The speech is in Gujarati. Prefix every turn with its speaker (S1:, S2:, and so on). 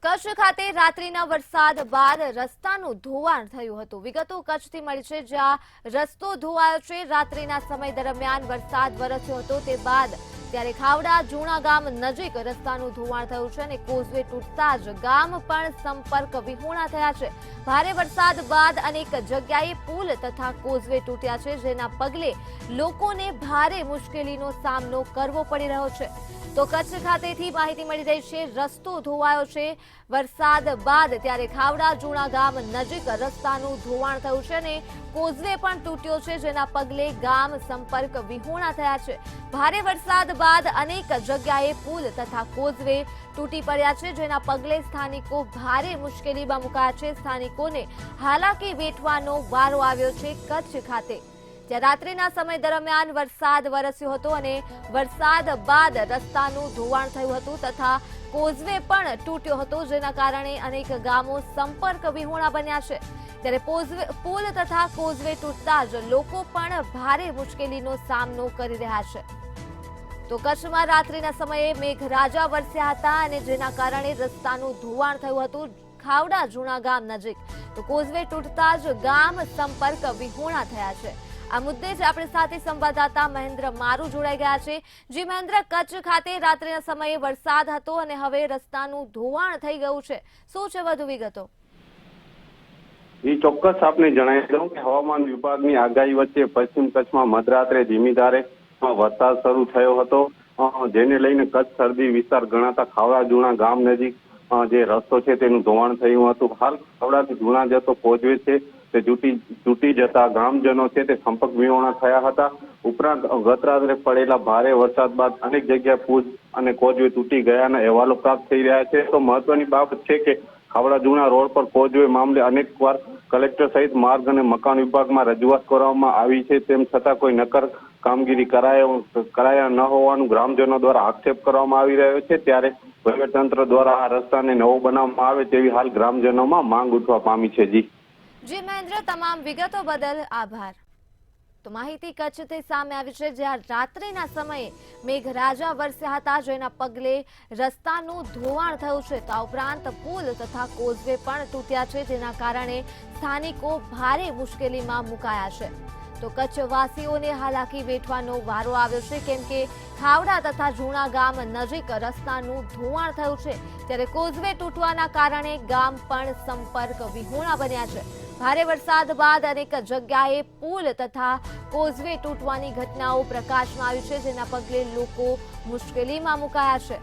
S1: કચ્છ ખાતે રાત્રિના વરસાદ બાદ રસ્તાનું ધોવાણ થયું હતું। વિગતો કચ્છથી મળી છે, જ્યાં રસ્તો ધોવાયો છે। રાત્રિના સમય દરમિયાન વરસાદ વરસ્યો હતો, તે બાદ ત્યારે ખાવડા જૂના ગામ નજીક રસ્તાનું ધોવાણ થયું છે અને કોઝવે તૂટતા જ ગામ પણ સંપર્ક વિહોણા થયા છે। ભારે વરસાદ બાદ અનેક જગ્યાએ પુલ તથા કોઝવે તૂટ્યા છે, જેના પગલે લોકોને ભારે મુશ્કેલીનો સામનો કરવો પડી રહ્યો છે। તો કચ્છ ખાતેથી માહિતી મળી રહી છે, રસ્તો ધોવાયો છે વરસાદ બાદ, ત્યારે ખાવડા જૂના ગામ નજીક રસ્તાનું ધોવાણ થયું છે અને કોઝવે પણ તૂટ્યો છે, જેના પગલે ગામ સંપર્ક વિહોણા થયા છે। ભારે વરસાદ બાદ અનેક જગ્યાએ પુલ તથા કોઝવે તૂટી પડ્યા છે, જેના પગલે સ્થાનિકો ભારે મુશ્કેલીમાં મુકાયા છે। સ્થાનિકોને હાલાકી વેઠવાનો વારો આવ્યો છે કચ્છ ખાતે। જ્યાં રાત્રિના સમય દરમિયાન વરસાદ વરસ્યો હતો અને વરસાદ બાદ રસ્તાનું ધોવાણ થયું હતું તથા કોઝવે પણ તૂટ્યો હતો, જેના કારણે અનેક ગામો સંપર્ક વિહોણા બન્યા છે। ત્યારે પુલ તથા કોઝવે તૂટતા જ લોકો પણ ભારે મુશ્કેલીનો સામનો કરી રહ્યા છે। તો કચ્છમાં રાત્રિના સમયે મેઘરાજા વરસ્યા હતા અને જેના કારણે રસ્તાનું ધોવાણ થયું હતું ખાવડા જૂના ગામ નજીક। તો કોઝવે તૂટતા જ ગામ સંપર્ક વિહોણા થયા છે। આ મુદ્દે જ આપણી સાથે સંવાદદાતા મહેન્દ્ર મારુ જોડાઈ ગયા છે। જી મહેન્દ્ર, કચ્છ ખાતે રાત્રિના સમયે વરસાદ હતો અને હવે રસ્તાનું ધોવાણ થઈ ગયું છે, શું છે વધુ વિગતો?
S2: ચોક્કસ આપને જણાવી દઉં કે હવામાન વિભાગની આગાહી વચ્ચે પશ્ચિમ કચ્છમાં મધરાત્રે ધીમી ધારે વરસાદ શરૂ થયો હતો, જેને લઈને કચ્છ સરહદી વિસ્તાર ગણાતા ખાવડા જૂના ગામ નજીક જે રસ્તો છે તેનું ધોવાણ થયું હતું। હાલ ખાવડાથી જૂના જતો કોઝવે છે તે તૂટી જતા ગ્રામજનો છે તે સંપર્ક વિહોણા થયા હતા। ઉપરાંત ગત રાત્રે પડેલા ભારે વરસાદ બાદ અનેક જગ્યાએ પુલ અને કોઝવે તૂટી ગયાના અહેવાલો પ્રાપ્ત થઈ રહ્યા છે। તો મહત્વની બાબત છે કે ખાવડા જૂના રોડ પર કોઝવે મામલે અનેકવાર કલેક્ટર સહિત માર્ગ અને મકાન વિભાગમાં રજૂઆત કરવામાં આવી છે, તેમ છતાં કોઈ નક્કર કામગીરી કરાયા ન હોવાનું ગ્રામજનો દ્વારા આક્ષેપ કરવામાં આવી રહ્યો છે। ત્યારે વહીવટીતંત્ર દ્વારા આ રસ્તાને નવો બનાવવામાં આવે તેવી હાલ ગ્રામજનોમાં માંગ ઉઠવા પામી છે।
S1: જી મહેન્દ્ર, તમામ વિગતો બદલ આભાર। તો માહિતી કચ્છથી સામે આવી છે, જ્યાં રાત્રિના સમયે મેઘરાજા વરસ્યા હતા, જેના પગલે રસ્તાનું ધોવાણ થયું છે। તો આ ઉપરાંત પુલ તથા કોઝવે પણ તૂટ્યા છે, જેના કારણે સ્થાનિકો ભારે મુશ્કેલીમાં મુકાયા છે। તો કચ્છવાસીઓને હાલાકી વેઠવાનો વારો આવ્યો છે, કેમ કે ખાવડા તથા જૂના ગામ નજીક રસ્તાનું ધોવાણ થયું છે, ત્યારે કોઝવે તૂટવાના કારણે ગામ પણ સંપર્ક વિહોણા બન્યા છે। ભારે વરસાદ બાદ અનેક જગ્યાએ પુલ તથા કોઝવે તૂટવાની ઘટનાઓ પ્રકાશમાં આવી છે, જેના પગલે લોકો મુશ્કેલીમાં મુકાયા છે।